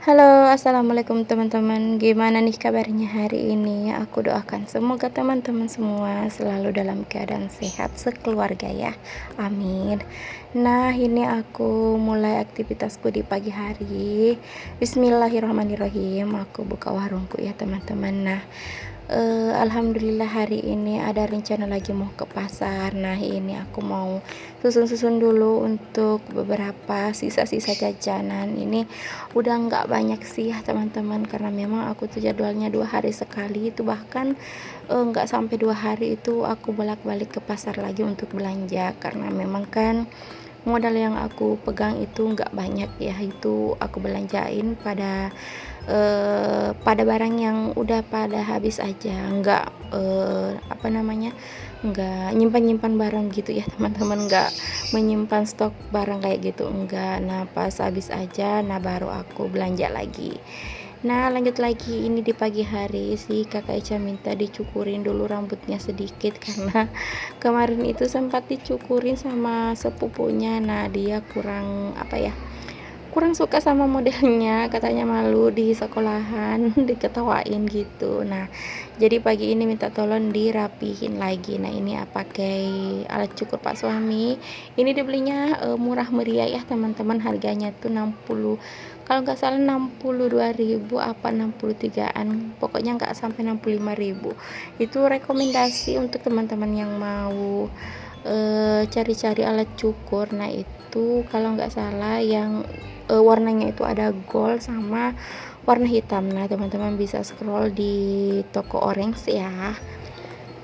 Halo, assalamualaikum teman-teman. Gimana nih kabarnya hari ini? Aku doakan semoga teman-teman semua selalu dalam keadaan sehat sekeluarga ya. Amin. Nah, ini aku mulai aktivitasku di pagi hari. Bismillahirrahmanirrahim. Aku buka warungku ya teman-teman. Nah, alhamdulillah hari ini ada rencana lagi mau ke pasar. Nah, ini aku mau susun-susun dulu untuk beberapa sisa-sisa jajanan. Ini udah nggak banyak sih ya teman-teman, karena memang aku tuh jadwalnya 2 hari sekali, itu bahkan nggak sampai 2 hari itu aku bolak-balik ke pasar lagi untuk belanja, karena memang kan modal yang aku pegang itu nggak banyak ya, itu aku belanjain pada barang yang udah pada habis aja, nggak nggak nyimpan-nyimpan barang gitu ya teman-teman, nggak menyimpan stok barang kayak gitu, enggak. Nah, pas habis aja, nah baru aku belanja lagi. Nah, lanjut lagi, ini di pagi hari si kakak Ica minta dicukurin dulu rambutnya sedikit karena kemarin itu sempat dicukurin sama sepupunya. Nah, dia kurang suka sama modelnya, katanya malu di sekolahan diketawain gitu. Nah, jadi pagi ini minta tolong dirapihin lagi. Nah, ini pakai alat cukur Pak suami. Ini dibelinya murah meriah ya teman-teman, harganya tuh 60, kalau nggak salah 62.000 apa 63-an, pokoknya nggak sampai 65.000. Itu rekomendasi untuk teman-teman yang mau cari-cari alat cukur. Nah, itu kalau nggak salah yang warnanya itu ada gold sama warna hitam. Nah, teman-teman bisa scroll di toko orange ya.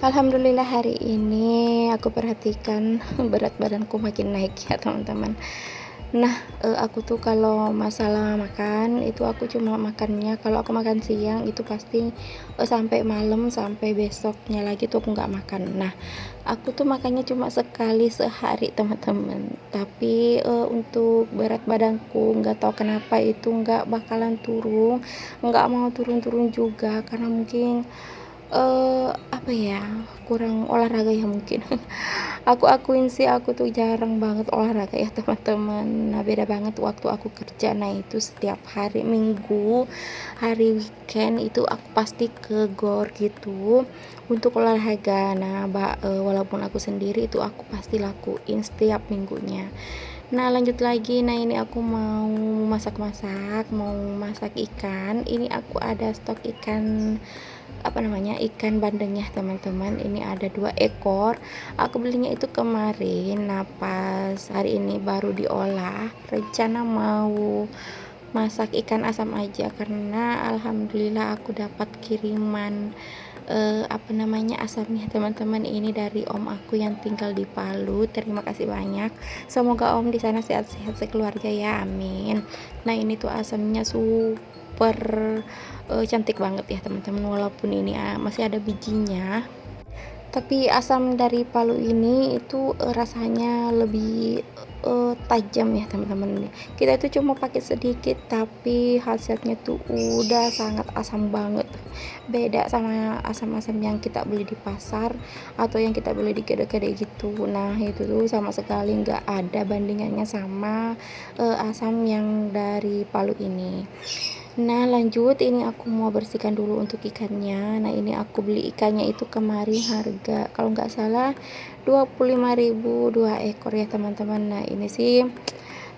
Alhamdulillah hari ini aku perhatikan berat badanku makin naik ya teman-teman. Nah, aku tuh kalau masalah makan itu aku cuma makannya, kalau aku makan siang itu pasti sampai malam, sampai besoknya lagi tuh aku nggak makan. Nah, aku tuh makannya cuma sekali sehari teman-teman, tapi untuk berat badanku nggak tahu kenapa itu nggak bakalan turun, nggak mau turun-turun juga, karena mungkin kurang olahraga ya mungkin. Aku akuin sih aku tuh jarang banget olahraga ya teman-teman. Nah, beda banget waktu aku kerja. Nah, itu setiap hari Minggu, hari weekend itu aku pasti ke gor gitu untuk olahraga. Nah, walaupun aku sendiri itu aku pasti lakuin setiap minggunya. Nah, lanjut lagi. Nah, ini aku mau mau masak ikan. Ini aku ada stok ikan bandeng ya teman-teman. Ini ada 2 ekor, aku belinya itu kemarin. Nah, pas hari ini baru diolah, rencana mau masak ikan asam aja, karena alhamdulillah aku dapat kiriman asamnya teman-teman, ini dari om aku yang tinggal di Palu. Terima kasih banyak, semoga om di sana sehat-sehat sekeluarga ya, amin. Nah, ini tuh asamnya super cantik banget ya teman-teman, walaupun ini masih ada bijinya, tapi asam dari Palu ini itu rasanya lebih tajam ya teman-teman. Kita itu cuma pakai sedikit, tapi hasilnya tuh udah sangat asam banget, beda sama asam-asam yang kita beli di pasar atau yang kita beli di kedai-kedai gitu. Nah, itu tuh sama sekali nggak ada bandingannya sama asam yang dari Palu ini. Nah, lanjut, ini aku mau bersihkan dulu untuk ikannya. Nah, ini aku beli ikannya itu kemarin harga kalau nggak salah 25.000 2 ekor ya teman-teman. Nah, ini sih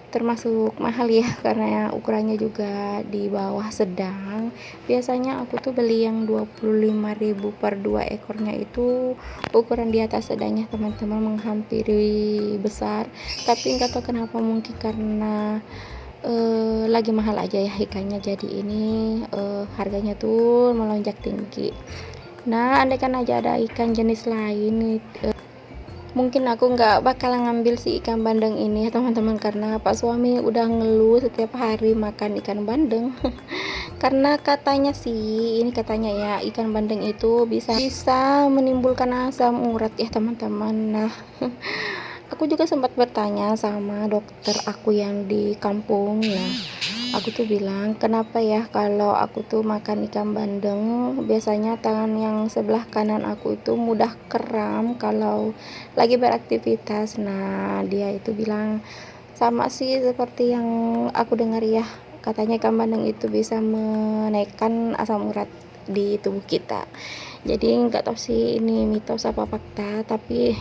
termasuk mahal ya karena ukurannya juga di bawah sedang. Biasanya aku tuh beli yang 25.000 per 2 ekornya, itu ukuran di atas sedangnya teman-teman, menghampiri besar. Tapi nggak tahu kenapa, mungkin karena lagi mahal aja ya ikannya, jadi ini harganya tuh melonjak tinggi. Nah, andaikan aja ada ikan jenis lain mungkin aku nggak bakalan ngambil si ikan bandeng ini ya teman-teman, karena Pak suami udah ngeluh setiap hari makan ikan bandeng. Karena katanya ya ikan bandeng itu bisa menimbulkan asam urat ya teman-teman. Nah, aku juga sempat bertanya sama dokter aku yang di kampung. Nah, aku tuh bilang, kenapa ya kalau aku tuh makan ikan bandeng biasanya tangan yang sebelah kanan aku itu mudah kram kalau lagi beraktivitas. Nah, dia itu bilang sama sih seperti yang aku dengar ya, katanya ikan bandeng itu bisa menaikkan asam urat di tubuh kita. Jadi nggak tahu sih ini mitos apa fakta, tapi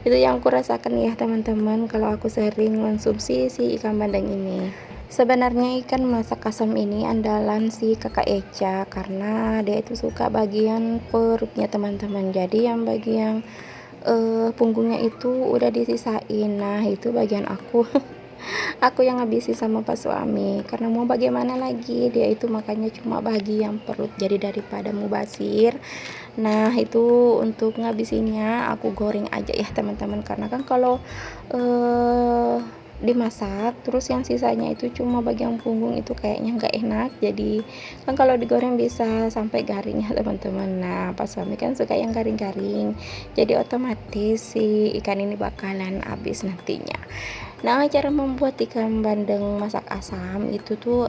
itu yang aku rasakan ya teman-teman kalau aku sering konsumsi si ikan bandeng ini. Sebenarnya ikan masak asam ini andalan si kakak Eca karena dia itu suka bagian perutnya teman-teman. Jadi yang bagian punggungnya itu udah disisain. Nah itu bagian aku. Aku yang habisi sama pak suami karena mau bagaimana lagi, dia itu makannya cuma bagian perut. Jadi daripada mubazir, nah itu untuk ngabisinnya aku goreng aja ya teman-teman, karena kan kalau eh dimasak terus yang sisanya itu cuma bagian punggung itu kayaknya nggak enak. Jadi kan kalau digoreng bisa sampai garing ya teman-teman. Nah pas suami kan suka yang garing-garing, jadi otomatis si ikan ini bakalan habis nantinya. Nah cara membuat ikan bandeng masak asam itu tuh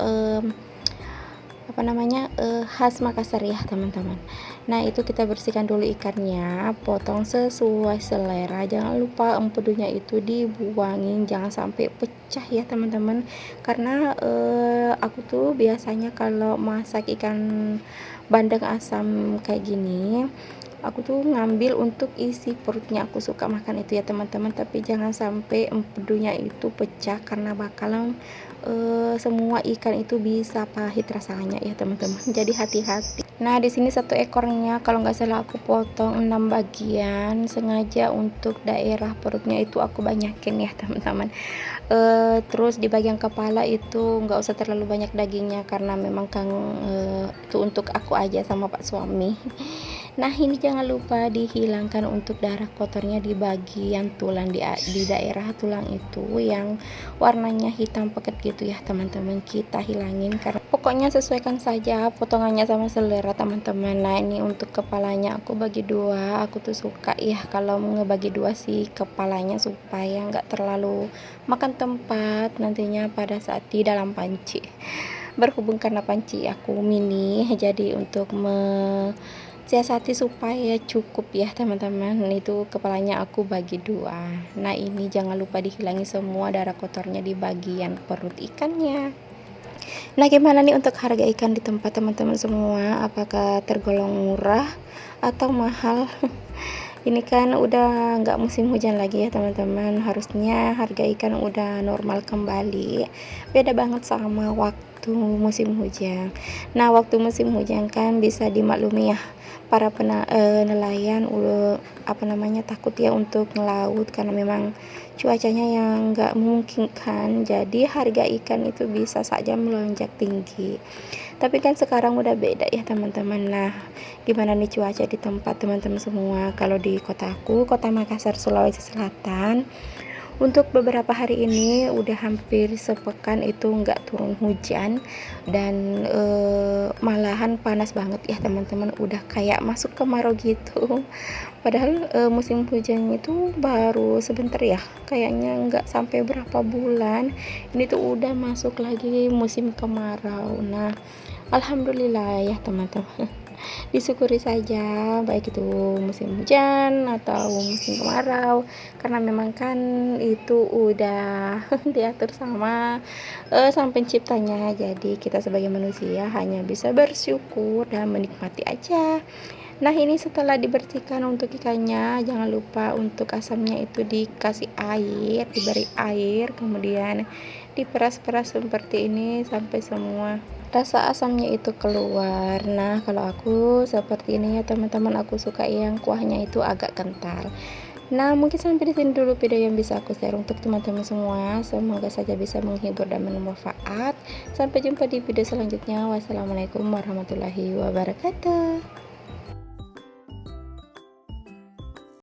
apa namanya khas Makassar ya teman-teman. Nah itu kita bersihkan dulu ikannya, potong sesuai selera, jangan lupa empedunya itu dibuangin, jangan sampai pecah ya teman-teman, karena aku tuh biasanya kalau masak ikan bandeng asam kayak gini, aku tuh ngambil untuk isi perutnya. Aku suka makan itu ya teman-teman, tapi jangan sampai empedunya itu pecah karena bakalan semua ikan itu bisa pahit rasanya ya teman-teman. Jadi hati-hati. Nah di sini satu ekornya kalau nggak salah aku potong 6 bagian sengaja untuk daerah perutnya itu aku banyakin ya teman-teman. Terus di bagian kepala itu nggak usah terlalu banyak dagingnya karena memang kan itu untuk aku aja sama pak suami. Nah ini jangan lupa dihilangkan untuk darah kotornya di bagian tulang, di daerah tulang itu yang warnanya hitam pekat gitu ya teman-teman, kita hilangin karena pokoknya sesuaikan saja potongannya sama selera teman-teman. Nah ini untuk kepalanya aku bagi dua, aku tuh suka ya kalau ngebagi dua sih kepalanya supaya nggak terlalu makan tempat nantinya pada saat di dalam panci. Berhubung karena panci aku mini, jadi untuk siasati supaya cukup ya teman-teman, itu kepalanya aku bagi dua. Nah ini jangan lupa dihilangi semua darah kotornya di bagian perut ikannya. Nah gimana nih untuk harga ikan di tempat teman-teman semua, apakah tergolong murah atau mahal? Ini kan udah nggak musim hujan lagi ya teman-teman, harusnya harga ikan udah normal kembali. Beda banget sama waktu musim hujan. Nah waktu musim hujan kan bisa dimaklumi ya, para nelayan apa namanya takut ya untuk ngelaut karena memang cuacanya yang nggak memungkinkan. Jadi harga ikan itu bisa saja melonjak tinggi. Tapi kan sekarang udah beda ya teman-teman. Nah gimana nih cuaca di tempat teman-teman semua? Kalau di kotaku, kota Makassar, Sulawesi Selatan, untuk beberapa hari ini udah hampir sepekan itu nggak turun hujan dan malahan panas banget ya teman-teman, udah kayak masuk kemarau gitu. Padahal musim hujan itu baru sebentar ya, kayaknya nggak sampai berapa bulan ini tuh udah masuk lagi musim kemarau. Nah alhamdulillah ya teman-teman, disyukuri saja baik itu musim hujan atau musim kemarau, karena memang kan itu udah diatur sama sang penciptanya. Jadi kita sebagai manusia hanya bisa bersyukur dan menikmati aja. Nah ini setelah dibersihkan untuk ikannya, jangan lupa untuk asamnya itu dikasih air, diberi air, kemudian diperas-peras seperti ini sampai semua rasa asamnya itu keluar. Nah kalau aku seperti ini ya teman-teman, aku suka yang kuahnya itu agak kental. Nah mungkin sampai di sini dulu video yang bisa aku share untuk teman-teman semua, semoga saja bisa menghibur dan bermanfaat. Sampai jumpa di video selanjutnya. Wassalamualaikum warahmatullahi wabarakatuh.